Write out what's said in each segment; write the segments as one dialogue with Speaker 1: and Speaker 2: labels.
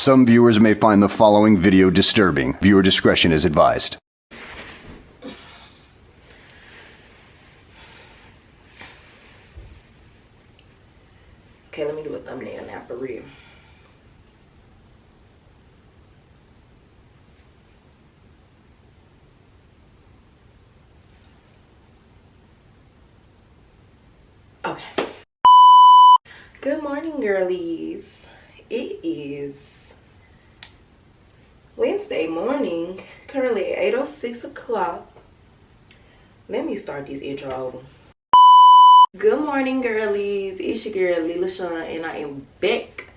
Speaker 1: Some viewers may find the following video disturbing. Viewer discretion is advised.
Speaker 2: Okay, let me do a thumbnail now for real. Okay. Good morning, girlies. It is Wednesday morning, currently at 8:06 o'clock. Let me start this intro over. Good morning, girlies. It's your girl, Lila Shawn, and I am back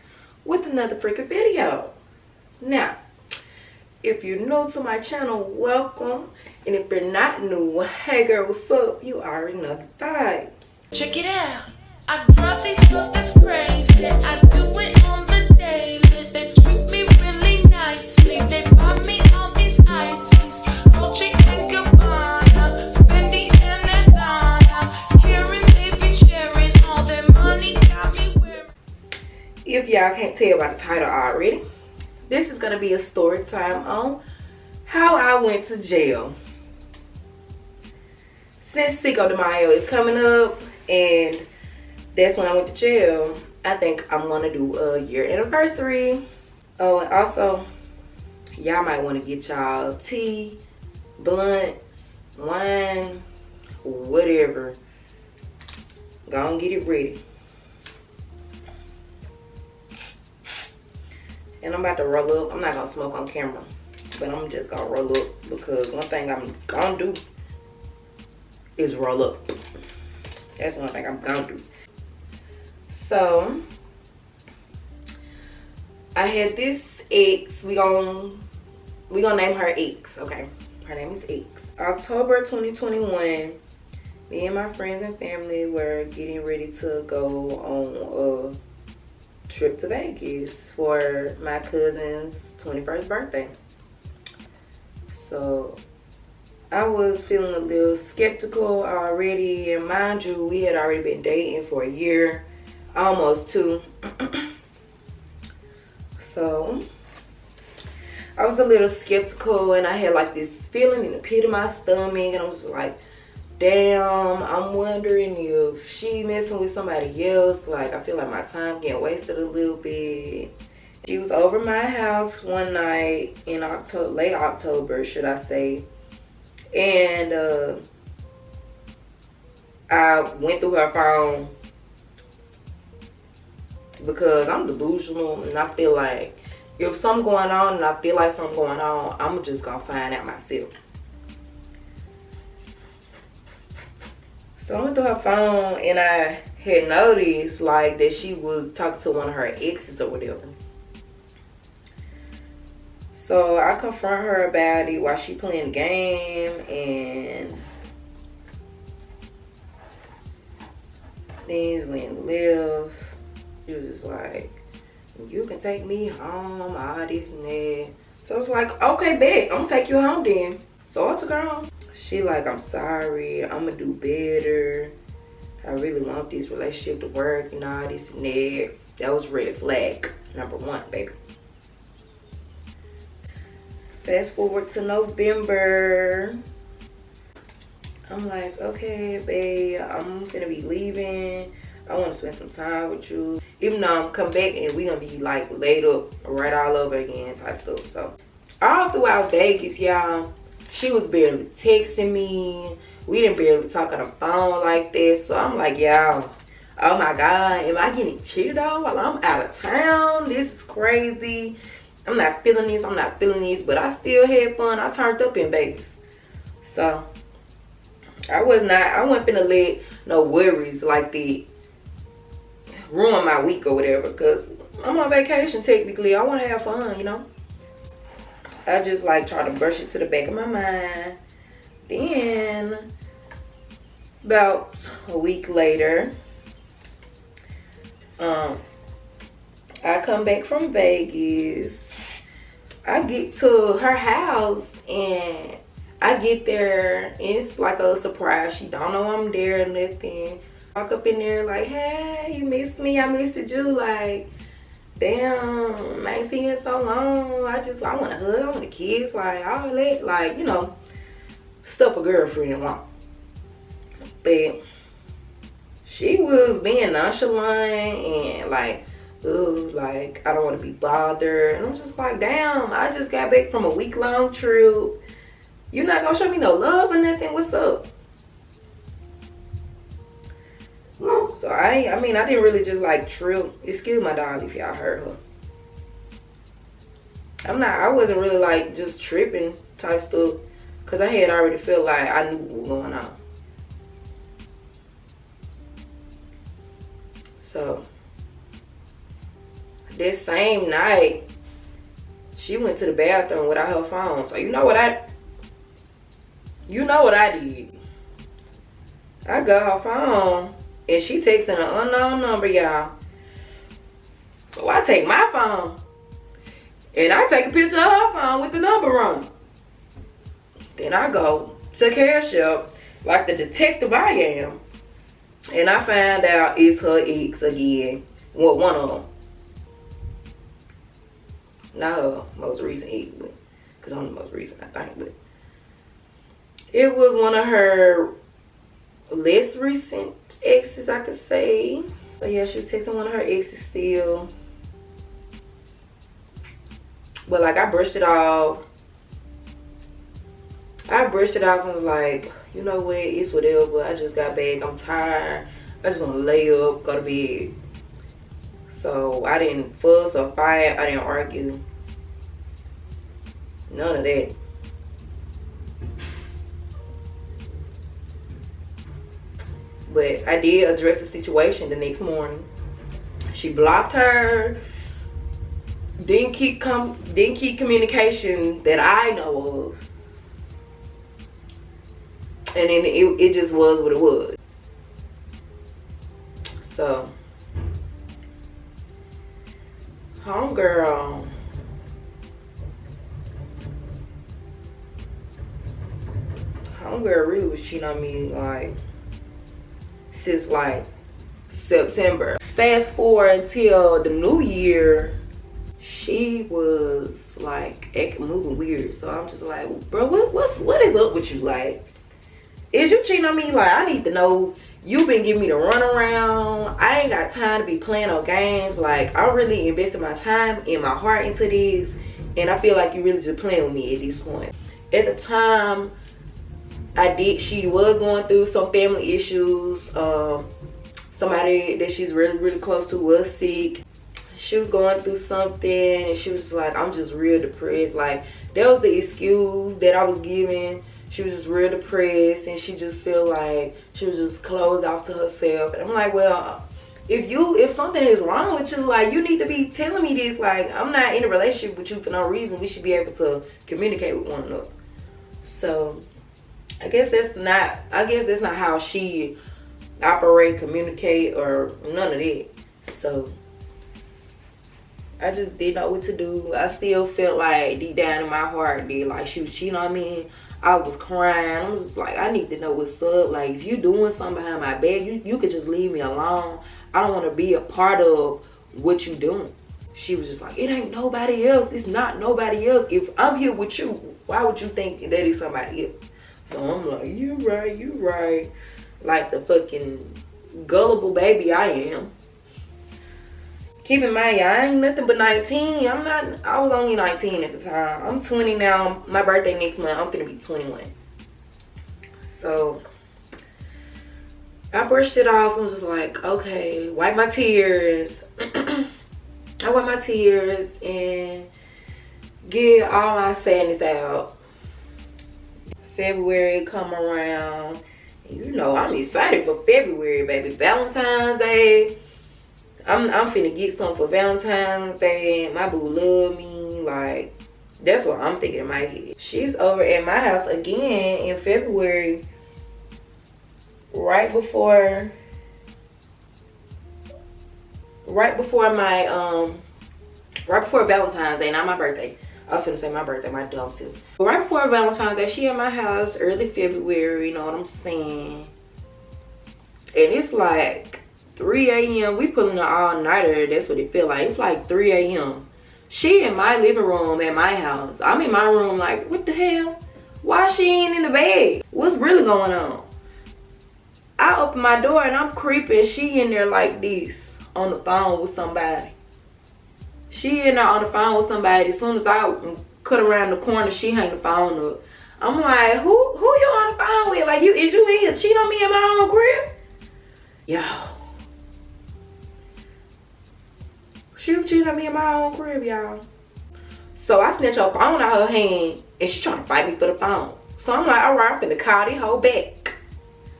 Speaker 2: with another freaking video. Now, if you're new to my channel, welcome. And if you're not new, hey girl, what's up? You already know the vibes.
Speaker 3: Check it out. I drop these girls that's crazy. I do it on the daily. They treat me really nicely. They buy me all these ices. Dolce and Gabbana, Fendi and Adana. Karen, they be sharing all their money. Got me wearing.
Speaker 2: If y'all can't tell by the title already, this is gonna be a story time on how I went to jail. Since Cinco de Mayo is coming up and that's when I went to jail, I think I'm gonna do a year anniversary. Oh, and also, y'all might want to get y'all tea, blunts, wine, whatever. Go and get it ready. And I'm about to roll up. I'm not gonna smoke on camera, but I'm just gonna roll up because one thing I'm gonna do is roll up. That's one thing I'm gonna do. So I had this ex. We gonna name her X. Okay, her name is X. October 2021. Me and my friends and family were getting ready to go on a trip to Vegas for my cousin's 21st birthday. So I was feeling a little skeptical already, and mind you, we had already been dating for a year, almost 2. So I was a little skeptical, and I had like this feeling in the pit of my stomach, and I was like, damn, I'm wondering if she messing with somebody else. Like, I feel like my time getting wasted a little bit. She was over my house one night in October, late October, should I say. And I went through her phone because I'm delusional, and I feel like if something going on and I feel like something going on, I'm just gonna find out myself. So I went through her phone, and I had noticed like that she was talking to one of her exes or whatever. So I confront her about it while she playing the game, and things went left. She was just like, you can take me home, all this and that. So I was like, okay, bet, I'm gonna take you home then. So I took her home. She like, I'm sorry, I'm gonna do better. I really want this relationship to work and all this and that. That was red flag number 1, baby. Fast forward to November. I'm like, okay, babe, I'm gonna be leaving. I want to spend some time with you. Even though I'm coming back and we're gonna be like laid up right all over again type stuff. So all throughout Vegas, y'all, she was barely texting me. We didn't barely talk on the phone like this. So I'm like, y'all, oh my God, am I getting cheated on while I'm out of town? This is crazy. I'm not feeling this, I'm not feeling this, but I still had fun. I turned up in Vegas. So I wasn't finna let no worries like that ruin my week or whatever, because I'm on vacation technically. I want to have fun, you know. I just like try to brush it to the back of my mind. Then about a week later, I come back from Vegas. I get to her house, and I get there, and it's like a surprise. She don't know I'm there or nothing. Walk up in there like, hey, you missed me, I missed you. Like, damn, I ain't seen it so long. I want to hug, I want to kiss, like all that, like, you know, stuff a girlfriend want. But she was being nonchalant and like, ooh, like I don't want to be bothered. And I'm just like, damn, I just got back from a week-long trip. You're not gonna show me no love or nothing? What's up? So I mean, I didn't really just like trip. Excuse my dog if y'all heard her. I wasn't really like just tripping type stuff, because I had already felt like I knew what was going on. So that same night, she went to the bathroom without her phone. So you know what I did? I got her phone and she texting an unknown number, y'all. So I take my phone and I take a picture of her phone with the number on it. Then I go to Cash App like the detective I am, and I find out it's her ex again. Well, one of them. Not her most recent ex, because I'm the most recent, I think. But it was one of her less recent exes, I could say. So yeah, she was texting one of her exes still. But like, I brushed it off. And was like, you know what, it's whatever. I just got back, I'm tired. I just want to lay up, go to bed. So I didn't fuss or fight, I didn't argue. None of that. But I did address the situation the next morning. She blocked her. Didn't keep communication that I know of. And then it just was what it was. So, homegirl really was cheating on me like since like September. Fast forward until the new year, she was like moving weird. So I'm just like, bro, what is up with you? Like, is you cheating on me? Like, I need to know. You've been giving me the runaround. I ain't got time to be playing no games. Like, I really invested my time and my heart into this, and I feel like you really just playing with me at this point. At the time, she was going through some family issues. Somebody that she's really, really close to was sick. She was going through something, and she was just like, I'm just real depressed. Like, that was the excuse that I was giving. She was just real depressed, and she just felt like she was just closed off to herself. And I'm like, well, if something is wrong with you, like, you need to be telling me this. Like, I'm not in a relationship with you for no reason. We should be able to communicate with one another. So I guess that's not how she operate, communicate, or none of that. So I just didn't know what to do. I still felt like deep down in my heart that like she was cheating on me. I was crying. I was just like, I need to know what's up. Like, if you doing something behind my back, you could just leave me alone. I don't want to be a part of what you doing. She was just like, it ain't nobody else. It's not nobody else. If I'm here with you, why would you think that is somebody else? So I'm like, you right. Like the fucking gullible baby I am. Keep in mind, I ain't nothing but 19. I was only 19 at the time. I'm 20 now. My birthday next month, I'm gonna be 21. So I brushed it off and was just like, okay, wipe my tears. I wipe my tears and get all my sadness out. February come around. You know, I'm excited for February, baby. Valentine's Day. I'm finna get something for Valentine's Day. My boo love me. Like, that's what I'm thinking in my head. She's over at my house again in February. Right before Valentine's Day, not my birthday. I was finna say my birthday, my dumb self. Right before Valentine's Day, she at my house early February, you know what I'm saying? And it's like 3 a.m. We pulling an all-nighter. That's what it feel like. It's like 3 a.m. She in my living room at my house. I'm in my room like, what the hell? Why she ain't in the bed? What's really going on? I open my door and I'm creeping. She in there like this on the phone with somebody. She in there on the phone with somebody. As soon as I cut around the corner, she hang the phone up. I'm like, who you on the phone with? Like, is you in here cheating on me in my own crib? Yo. She was cheating on me in my own crib, y'all. So I snatch her phone out her hand and she trying to fight me for the phone. So I'm like, all right, I'm finna call this hoe back.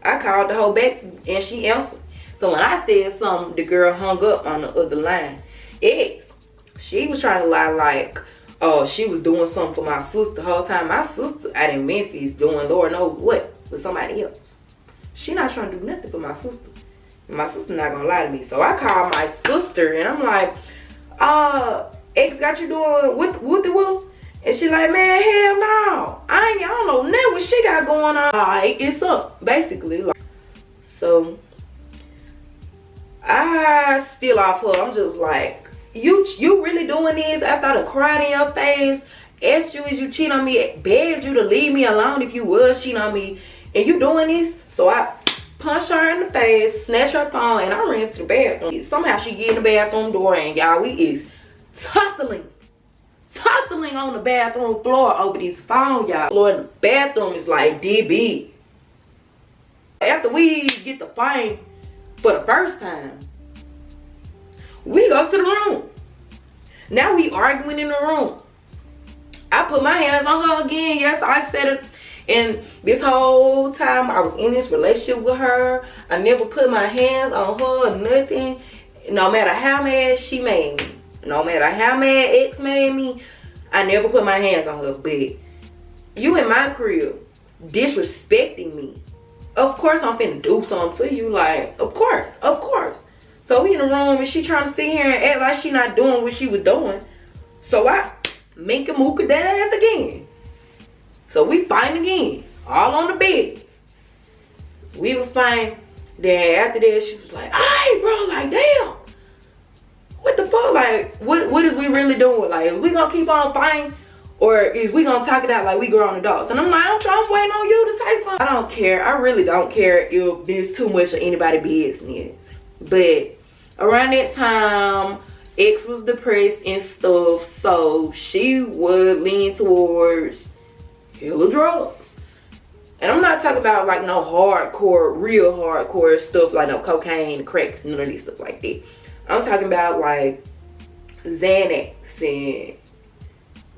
Speaker 2: I called the hoe back and she answered. So when I said something, the girl hung up on the other line. She was trying to lie like, oh, she was doing something for my sister the whole time. My sister out in Memphis doing Lord knows what with somebody else. She not trying to do nothing for my sister. My sister not gonna lie to me. So I called my sister and I'm like, X got you doing what the whoop? And she like, man, hell no. I don't know nothing what she got going on. Alright, it's up, basically. So I steal off her. I'm just like, you really doing this after I done cried in your face, asked you is you cheat on me, begged you to leave me alone if you was cheating on me, and you doing this? So I punched her in the face, snatched her phone, and I ran to the bathroom. Somehow she get in the bathroom door, and y'all, we is tussling on the bathroom floor over this phone, y'all. Floor in the bathroom is like DB. After we get the phone for the first time, we go to the room. Now we arguing in the room. I put my hands on her again. Yes, I said it. And this whole time I was in this relationship with her, I never put my hands on her or nothing. No matter how mad she made me, no matter how mad X made me, I never put my hands on her. But you in my crib disrespecting me. Of course I'm finna do something to you. Like, of course. So we in the room and she trying to sit here and act like she not doing what she was doing. So I make a mooka that ass again. So we fighting again, all on the bed. We were fighting. Then after that, she was like, "Alright, bro, like damn, what the fuck? Like, what is we really doing? Like, is we gonna keep on fighting, or is we gonna talk it out like we grown adults?" And I'm like, I'm waiting on you to say something. I don't care. I really don't care if there's too much of anybody's business. But around that time, X was depressed and stuff, so she would lean towards hella drugs. And I'm not talking about like no hardcore, real hardcore stuff like no cocaine, crack, none of this stuff like that. I'm talking about like Xanax and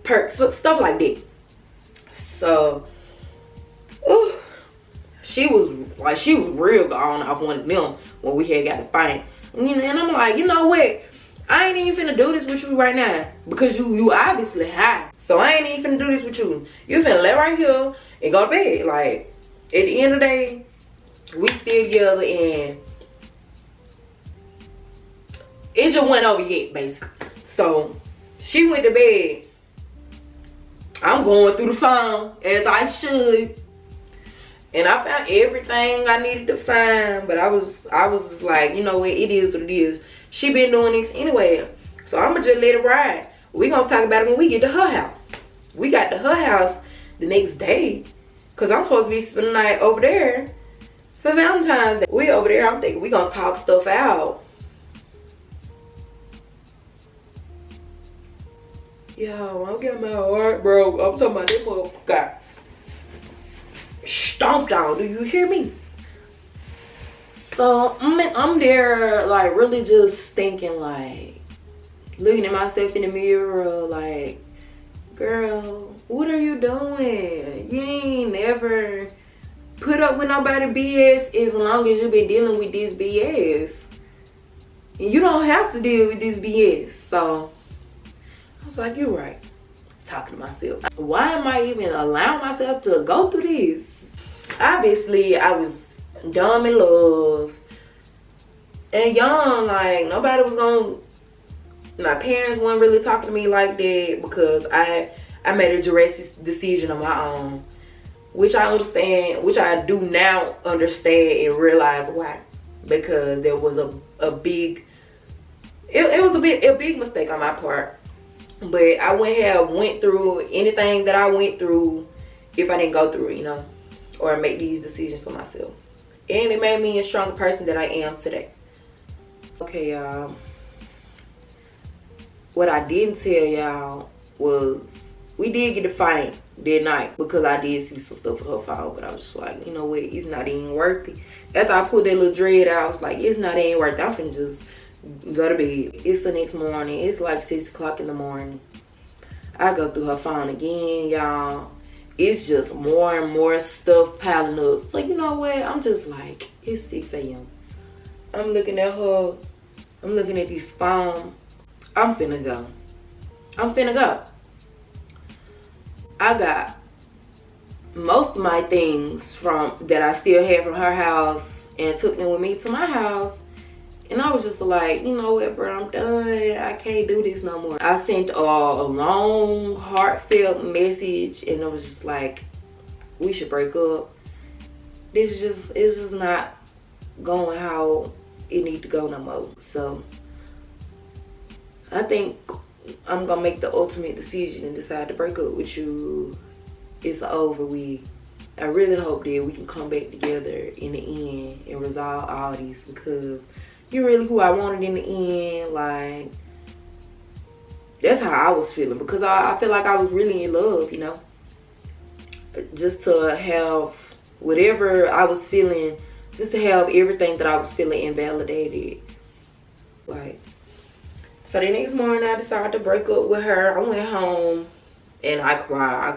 Speaker 2: perks, stuff like that. So, she was real gone off one of them when we had got to fight. And I'm like, you know what? I ain't even finna do this with you right now because you obviously high. So I ain't even finna do this with you. You finna lay right here and go to bed. Like, at the end of the day, we still together and it just went over yet, basically. So she went to bed. I'm going through the phone as I should. And I found everything I needed to find, but I was just like, you know what, it is what it is. She been doing this anyway, so I'ma just let it ride. We gonna talk about it when we get to her house. We got to her house the next day, cause I'm supposed to be spending the night over there for Valentine's Day. We over there, I'm thinking we gonna talk stuff out. Yo, I'm getting my heart, bro. I'm talking about this motherfucker got stomped on. Do you hear me? So I'm there like really just thinking, like looking at myself in the mirror like, girl, what are you doing? You ain't never put up with nobody BS as long as you've been dealing with this BS. And you don't have to deal with this BS. So I was like, you're right. Talking to myself, why am I even allowing myself to go through this? Obviously I was dumb in love and young. Like, nobody was gonna, my parents weren't really talking to me like that because I made a drastic decision on my own, which I understand, which I do now understand and realize why. because there was a big, it was a big mistake on my part. But I wouldn't have went through anything that I went through if I didn't go through it, you know, or make these decisions for myself. And it made me a stronger person that I am today. Okay, y'all. What I didn't tell y'all was we did get a fight that night because I did see some stuff with her phone, but I was just like, you know what, it's not even worth it. After I put that little dread out, I was like, it's not even worth it. I'm finna just go to bed. It's the next morning. It's like 6 o'clock in the morning. I go through her phone again, y'all. It's just more and more stuff piling up. So you know what? I'm just like, it's 6 a.m. I'm looking at her. I'm looking at this phone. I'm finna go. I'm finna go. I got most of my things from that I still had from her house and took them with me to my house. And I was just like, you know what, bro, I'm done. I can't do this no more. I sent a long, heartfelt message, and I was just like, we should break up. It's just not going how it need to go no more. So I think I'm gonna make the ultimate decision and decide to break up with you. It's over with. I really hope that we can come back together in the end and resolve all these, because you're really who I wanted in the end. Like, that's how I was feeling, because I feel like I was really in love, you know. Just to have whatever I was feeling, just to have everything that I was feeling invalidated. Like, so the next morning I decided to break up with her. I went home and I cried.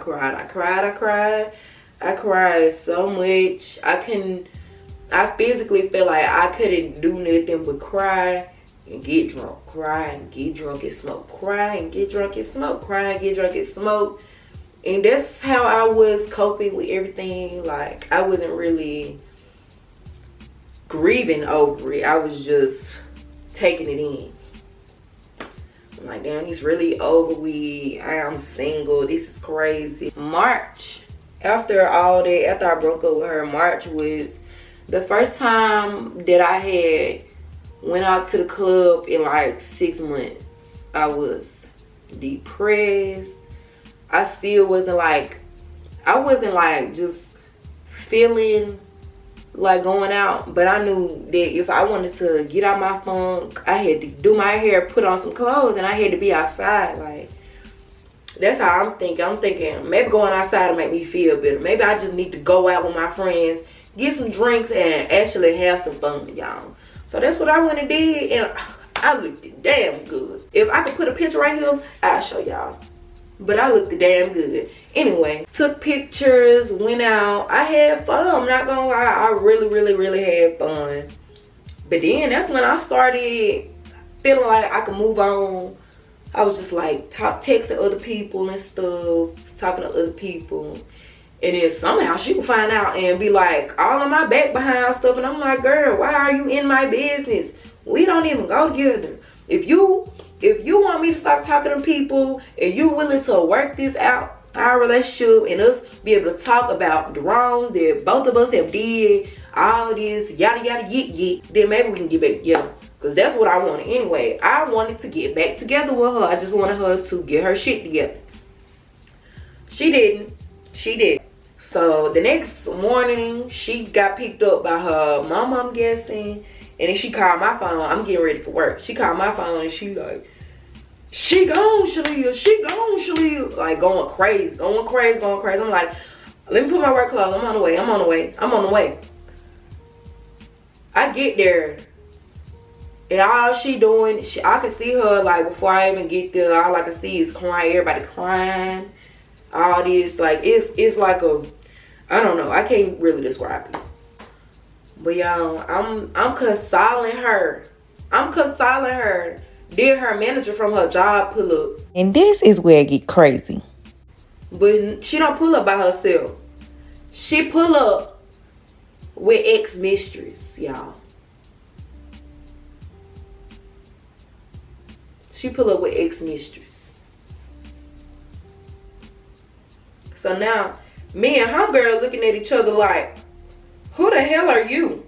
Speaker 2: I cried so much. I physically felt like I couldn't do nothing but cry and get drunk. Cry and get drunk and smoke. Cry and get drunk and smoke. Cry and get drunk and smoke. And that's how I was coping with everything. Like, I wasn't really grieving over it. I was just taking it in. I'm like, damn, it's really over with. I am single. This is crazy. March, after all that, after I broke up with her, March was the first time that I had went out to the club in like 6 months. I was depressed. I still wasn't like, I wasn't like just feeling like going out, but I knew that if I wanted to get out my funk, I had to do my hair, put on some clothes, and I had to be outside. Like, that's how I'm thinking. I'm thinking maybe going outside will make me feel better. Maybe I just need to go out with my friends, get some drinks, and actually have some fun, y'all. So that's what I went and did, and I looked damn good. If I could put a picture right here, I'll show y'all. But I looked damn good. Anyway, took pictures, went out. I had fun. I'm not gonna lie. I really had fun. But then that's when I started feeling like I could move on. I was just like texting other people and stuff, talking to other people. And then somehow she would find out and be like all on my back behind stuff. And I'm like, girl, why are you in my business? We don't even go together. If you want me to stop talking to people and you're willing to work this out, our relationship, and us be able to talk about the wrongs that both of us have did, all this yada yada yit, then maybe we can get back together. Because that's what I wanted anyway. I wanted to get back together with her. I just wanted her to get her shit together. She didn't. She did. So the next morning, she got picked up by her mama, I'm guessing. And then she called my phone. I'm getting ready for work. She called my phone and she like, she gone, Shalia. She gone, Shalia. Like, going crazy. I'm like, let me put my work clothes. I'm on the way. I get there. And all she doing, I can see her, like, before I even get there, all I can see is crying. Everybody crying. All this, like, it's like a, I don't know. I can't really describe it. But y'all, I'm consoling her. Then her manager from her job pull up.
Speaker 4: And this is where it get crazy.
Speaker 2: But she don't pull up by herself. She pull up with ex-mistress, y'all. She pull up with ex-mistress. So now, me and homegirl looking at each other like, who the hell are you?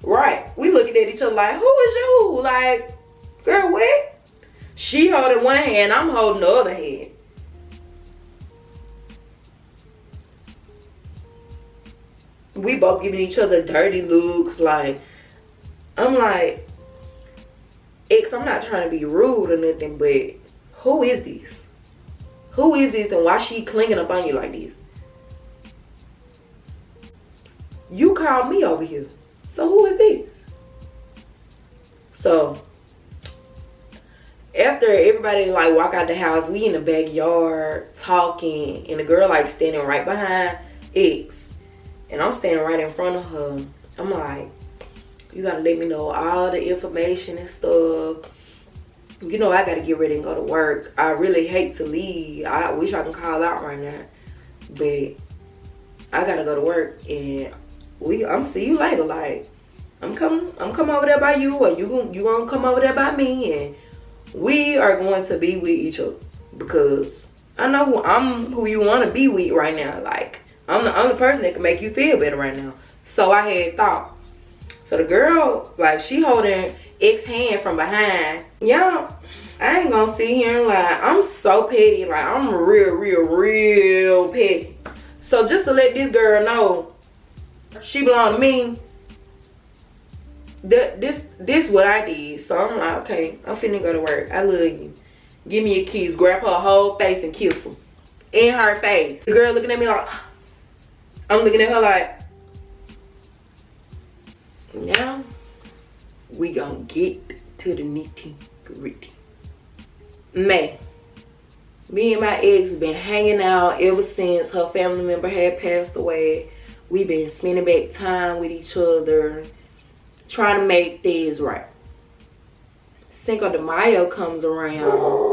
Speaker 2: Right. We looking at each other like, who is you? Like, girl, what? She holding one hand, I'm holding the other hand. We both giving each other dirty looks. Like, I'm like, X, I'm not trying to be rude or nothing, but who is this? Who is this and why she clinging up on you like this? You called me over here. So who is this? So after everybody like walk out the house, we in the backyard talking, and the girl like standing right behind X, and I'm standing right in front of her. I'm like, you gotta let me know all the information and stuff. You know I gotta get ready and go to work. I really hate to leave. I wish I can call out right now, but I gotta go to work, and I'm see you later. Like, I'm coming over there by you, or you gonna come over there by me, and we are going to be with each other, because I know who you want to be with right now. Like, I'm the person that can make you feel better right now. So I had thought. So the girl, like, she holding X's hand from behind. Y'all, I ain't gonna sit here and lie. I'm so petty. Like, I'm real petty. So just to let this girl know she belong to me, this what I did. So I'm like, okay, I'm finna go to work. I love you. Give me a kiss. Grab her whole face and kiss her. In her face. The girl looking at me like, I'm looking at her like, now we gonna get to the nitty gritty. Man, me and my ex been hanging out ever since her family member had passed away. We been spending back time with each other, trying to make things right. Cinco de Mayo comes around.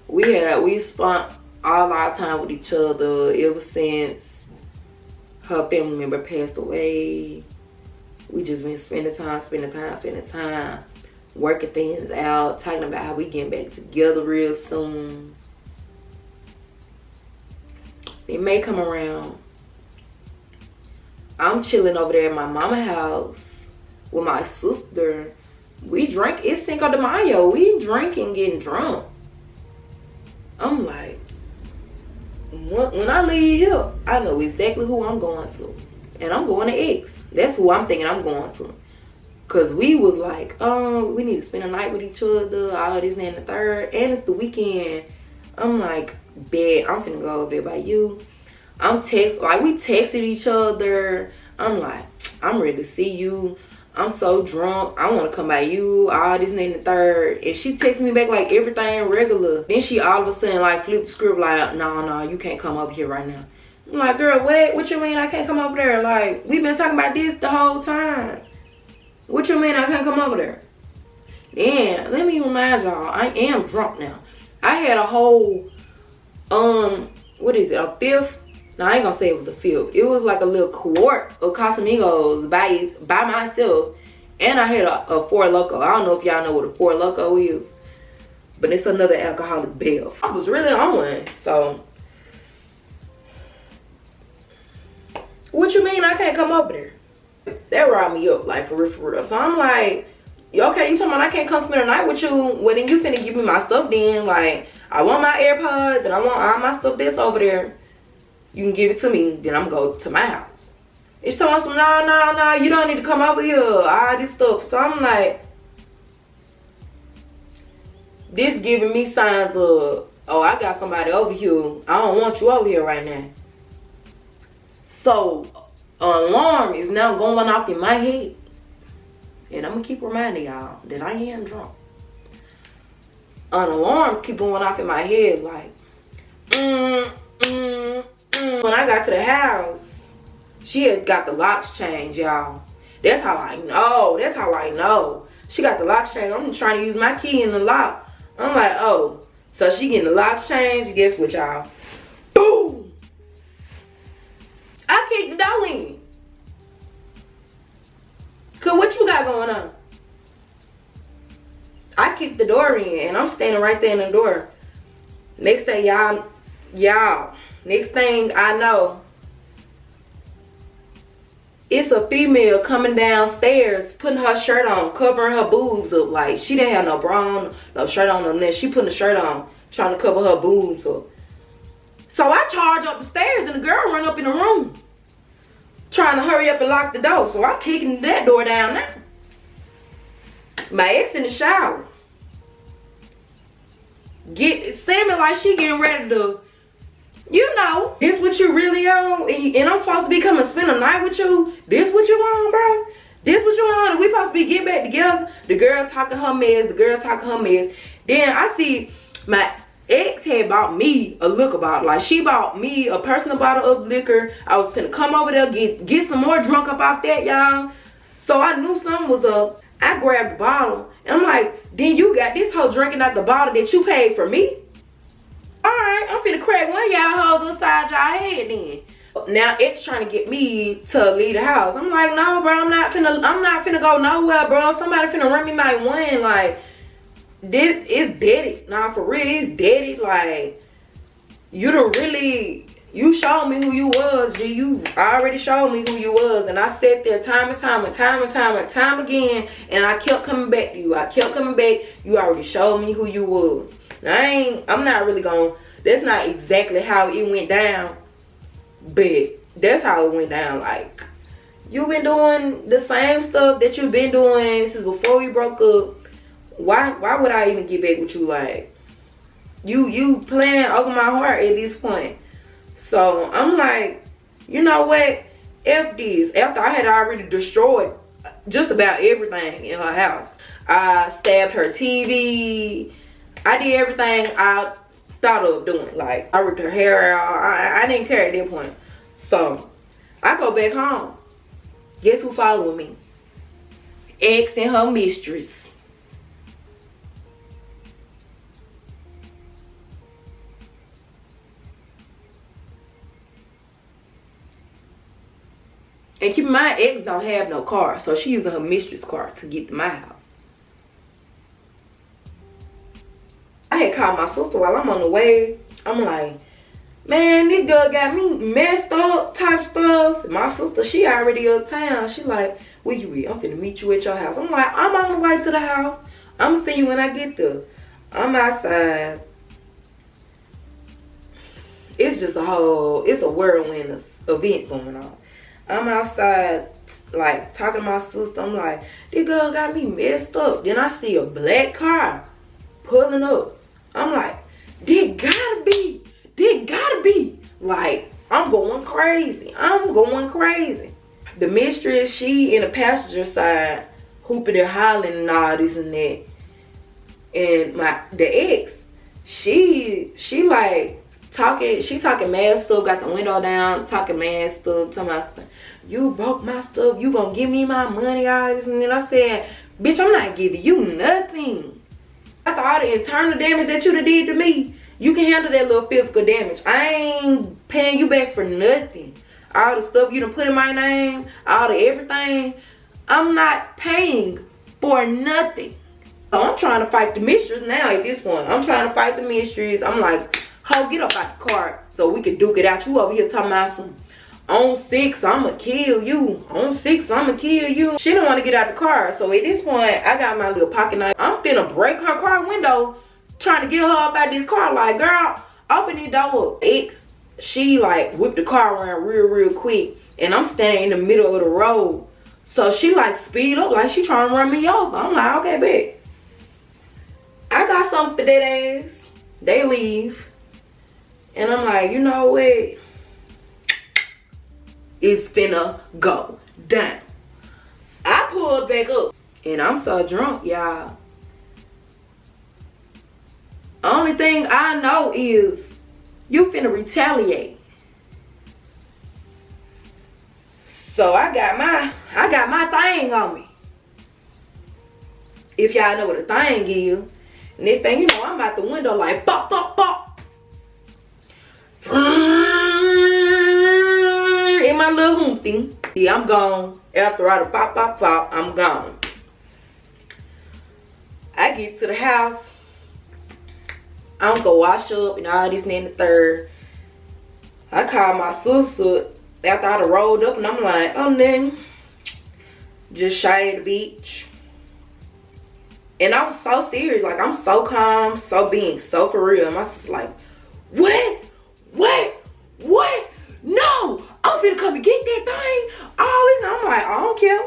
Speaker 2: We spent all our time with each other ever since her family member passed away. We just been spending time, working things out, talking about how we getting back together real soon. It may come around. I'm chilling over there at my mama's house with my sister. We drink. It's Cinco de Mayo. We drinking, getting drunk. I'm like, when I leave here, I know exactly who I'm going to. And I'm going to X. That's who I'm thinking I'm going to. Because we was like, we need to spend a night with each other, all this and the third. And it's the weekend. I'm like, bet, I'm finna go over there by you. We texted each other. I'm like, I'm ready to see you. I'm so drunk. I want to come by you, all this and the third. And she texted me back like everything regular. Then she all of a sudden like flipped the script like, no, you can't come up here right now. I'm like, girl, what you mean I can't come over there? Like, we've been talking about this the whole time. What you mean I can't come over there? Then, let me remind y'all, I am drunk now. I had a whole, what is it, a fifth? No, I ain't gonna say it was a fifth. It was like a little quart of Casamigos by myself. And I had a Four Loko. I don't know if y'all know what a Four Loko is, but it's another alcoholic bev. I was really on one. So, what you mean I can't come over there? That riled me up, like, for real. So I'm like, okay, you talking about I can't come spend a night with you? Well, then you finna give me my stuff then. Like, I want my AirPods and I want all my stuff that's over there. You can give it to me, then I'm going to my house. It's telling some, no, you don't need to come over here, all this stuff. So I'm like, this giving me signs of, oh, I got somebody over here. I don't want you over here right now. So, an alarm is now going off in my head. And I'm going to keep reminding y'all that I am drunk. An alarm keep going off in my head like, When I got to the house, she had got the locks changed, y'all. That's how I know. She got the locks changed. I'm trying to use my key in the lock. I'm like, oh. So she getting the locks changed. Guess what, y'all? Boom! I kicked the door in. Cause what you got going on? I kicked the door in and I'm standing right there in the door. Next thing I know, it's a female coming downstairs, putting her shirt on, covering her boobs up. Like, she didn't have no bra on, no shirt on, no nothing. She putting a shirt on, trying to cover her boobs up. So I charge up the stairs, and the girl run up in the room, trying to hurry up and lock the door. So I'm kicking that door down now. My ex in the shower, seeming like she getting ready to, you know, this what you really on, and I'm supposed to be coming spend a night with you. This what you on, bro? This what you on? And we supposed to be getting back together. The girl talking her mess. The girl talking her mess. Then I see my ex had bought me a liquor bottle. Like, she bought me a personal bottle of liquor. I was gonna come over there, get some more drunk up off that, y'all. So I knew something was up. I grabbed the bottle, and I'm like, then you got this hoe drinking out the bottle that you paid for me? Alright, I'm finna crack one of y'all hoes upside y'all head then. Now ex trying to get me to leave the house. I'm like, no, bro, I'm not finna go nowhere, bro. Somebody finna run me my one. Like, this is dead. Nah, for real, it's dead. Like, you showed me who you was, G. You already showed me who you was, and I sat there time and time again, and I kept coming back to you. I kept coming back. You already showed me who you was. Now, I'm not really gonna, that's not exactly how it went down, but that's how it went down. Like, you've been doing the same stuff that you've been doing since before we broke up. Why would I even get back with you? Like, you playing over my heart at this point. So I'm like, you know what? F this. After I had already destroyed just about everything in her house. I stabbed her TV. I did everything I thought of doing. Like, I ripped her hair out. I didn't care at that point. So I go back home. Guess who following me? Ex and her mistress. And keep in mind, ex don't have no car, so she using her mistress' car to get to my house. I had called my sister while I'm on the way. I'm like, man, this girl got me messed up type stuff. And my sister, she already uptown. She like, where you at? I'm finna meet you at your house. I'm like, I'm on the way to the house. I'm gonna see you when I get there. I'm outside. It's just it's a whirlwind of events going on. I'm outside, like, talking to my sister. I'm like, this girl got me messed up. Then I see a black car pulling up. I'm like, this gotta be. Like, I'm going crazy. The mistress, she in the passenger side, hooping and hollering and all this and that. And the ex, she like, talking mad stuff, got the window down, talking mad stuff, talking about stuff. You broke my stuff, you gonna give me my money, all this, and then I said, bitch, I'm not giving you nothing. After all the internal damage that you done did to me, you can handle that little physical damage. I ain't paying you back for nothing. All the stuff you done put in my name, all the everything, I'm not paying for nothing. So I'm trying to fight the mistress now at this point. I'm trying to fight the mistress. I'm like, ho, get up out the car so we can duke it out. You over here talking about some, on 6, I'ma kill you. On 6, I'ma kill you. She don't want to get out the car. So at this point, I got my little pocket knife. I'm finna break her car window, trying to get her up out this car. Like, girl, open the door. Ex, she like whipped the car around real quick. And I'm standing in the middle of the road. So she like speed up like she trying to run me over. I'm like, okay, bet. I got something for that ass. They leave. And I'm like, you know what? It's finna go down. I pulled back up. And I'm so drunk, y'all. Only thing I know is you finna retaliate. So I got my thing on me. If y'all know what a thing is. Next thing you know, I'm out the window like bop, bop, bop. In my little hoopty. Yeah, I'm gone. After all the pop, pop, pop, I'm gone. I get to the house. I'm gonna wash up and all this and the third. I call my sister after I done rolled up, and I'm like, oh, nothing. Just shy at the beach. And I was so serious. Like, I'm so calm, so being so for real. And I was just like, what? No, I'm finna come and get that thing. All this. And I'm like, I don't care.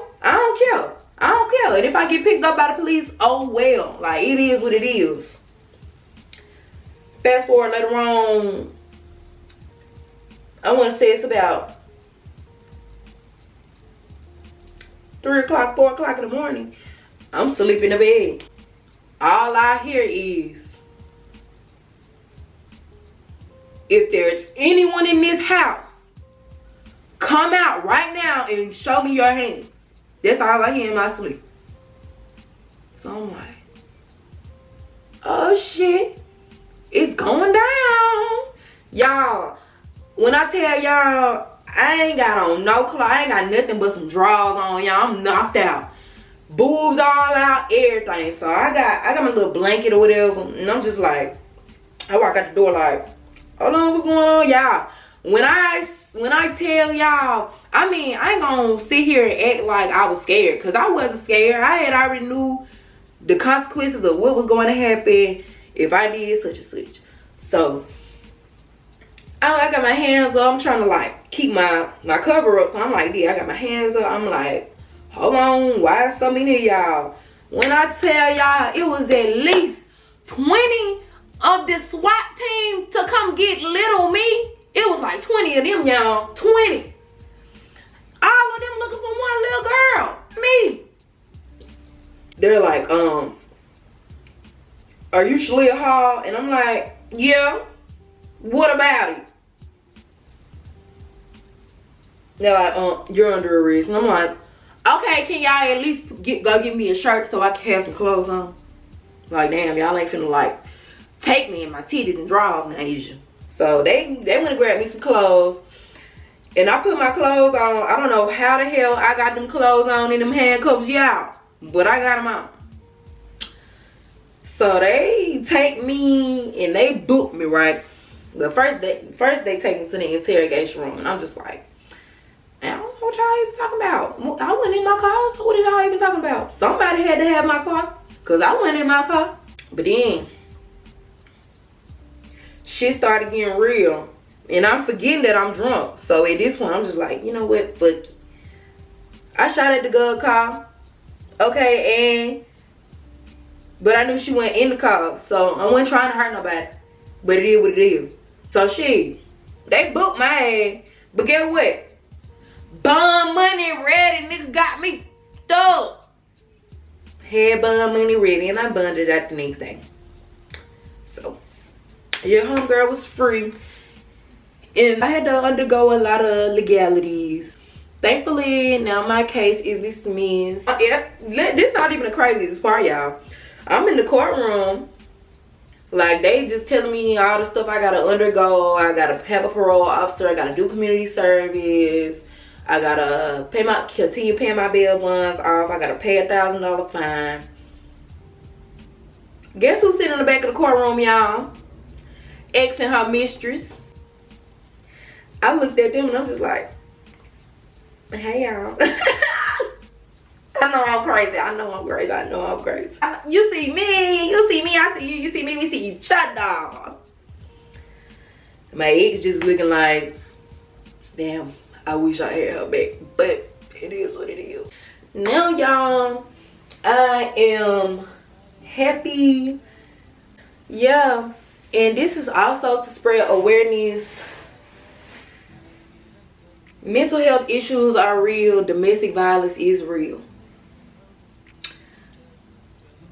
Speaker 2: And if I get picked up by the police, oh well. Like, it is what it is. Fast forward later on, I want to say it's about 3 o'clock, 4 o'clock in the morning. I'm sleeping in the bed. All I hear is, if there's anyone in this house, come out right now and show me your hands. That's all I hear in my sleep. So I'm like, oh shit, it's going down. Y'all, when I tell y'all, I ain't got on no clothes. I ain't got nothing but some drawers on, y'all. I'm knocked out. Boobs all out, everything. So I got my little blanket or whatever. And I'm just like, I walk out the door like, hold on, what's going on, y'all? When I tell y'all, I mean, I ain't gonna sit here and act like I was scared, because I wasn't scared. I had already knew the consequences of what was going to happen if I did such and such. So I got my hands up. I'm trying to like keep my cover up. So I'm like, yeah, I got my hands up. I'm like, hold on, why is so many of y'all? When I tell y'all, it was at least 20 of the SWAT team to come get little me. It was like 20 of them, y'all. 20. All of them looking for one little girl. Me. They're like, are you Shalia Hall? And I'm like, yeah. What about it? They're like, you're under arrest. And I'm like, okay, can y'all at least go give me a shirt so I can have some clothes on? Like, damn, y'all ain't finna like take me in my titties and drawers in Asia. So they went to grab me some clothes. And I put my clothes on. I don't know how the hell I got them clothes on in them handcuffs, y'all. But I got them on. So they take me and they book me, right? But first they take me to the interrogation room. And I'm just like, I don't know what y'all even talking about. I went in my car, so what is y'all even talking about? Somebody had to have my car, because I went in my car. But then shit started getting real, and I'm forgetting that I'm drunk. So at this point, I'm just like, you know what, fuck it. I shot at the girl car, okay, but I knew she went in the car, so I wasn't trying to hurt nobody. But it is what it is. So they booked my ass, but guess what? Bun money ready, nigga got me stuck. Had bun money ready, and I bunned it out the next day. So your homegirl was free, and I had to undergo a lot of legalities. Thankfully, now my case is dismissed. Yeah, this not even the craziest part, y'all. I'm in the courtroom, like they just telling me all the stuff I gotta undergo. I gotta have a parole officer. I gotta do community service. I gotta continue paying my bail bonds off. I gotta pay $1,000 fine. Guess who's sitting in the back of the courtroom, y'all? Ex and her mistress. I looked at them and I'm just like, hey y'all. I know I'm crazy. I know I'm crazy. You see me, I see you, you see me, we see each other. My ex just looking like, damn, I wish I had her back, but it is what it is. Now, y'all, I am happy. Yeah, and this is also to spread awareness. Mental health issues are real. Domestic violence is real.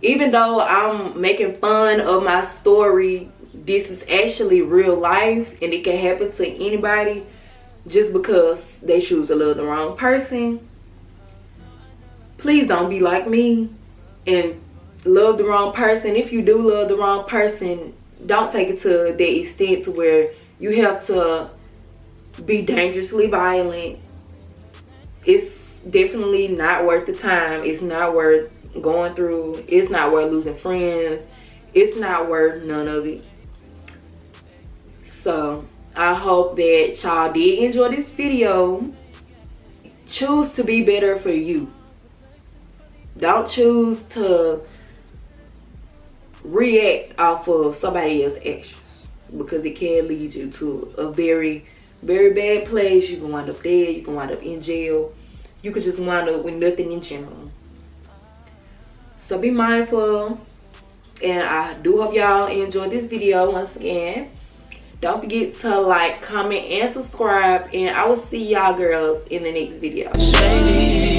Speaker 2: Even though I'm making fun of my story, this is actually real life, and it can happen to anybody. Just because they choose to love the wrong person. Please don't be like me and love the wrong person. If you do love the wrong person, don't take it to the extent to where you have to be dangerously violent. It's definitely not worth the time. It's not worth going through. It's not worth losing friends. It's not worth none of it. So I hope that y'all did enjoy this video. Choose to be better for you. Don't choose to react off of somebody else's actions, because it can lead you to a very, very bad place. You can wind up dead. You can wind up in jail. You could just wind up with nothing in general. So be mindful. And I do hope y'all enjoyed this video once again. Don't forget to like, comment, and subscribe. And I will see y'all girls in the next video.
Speaker 3: Shady.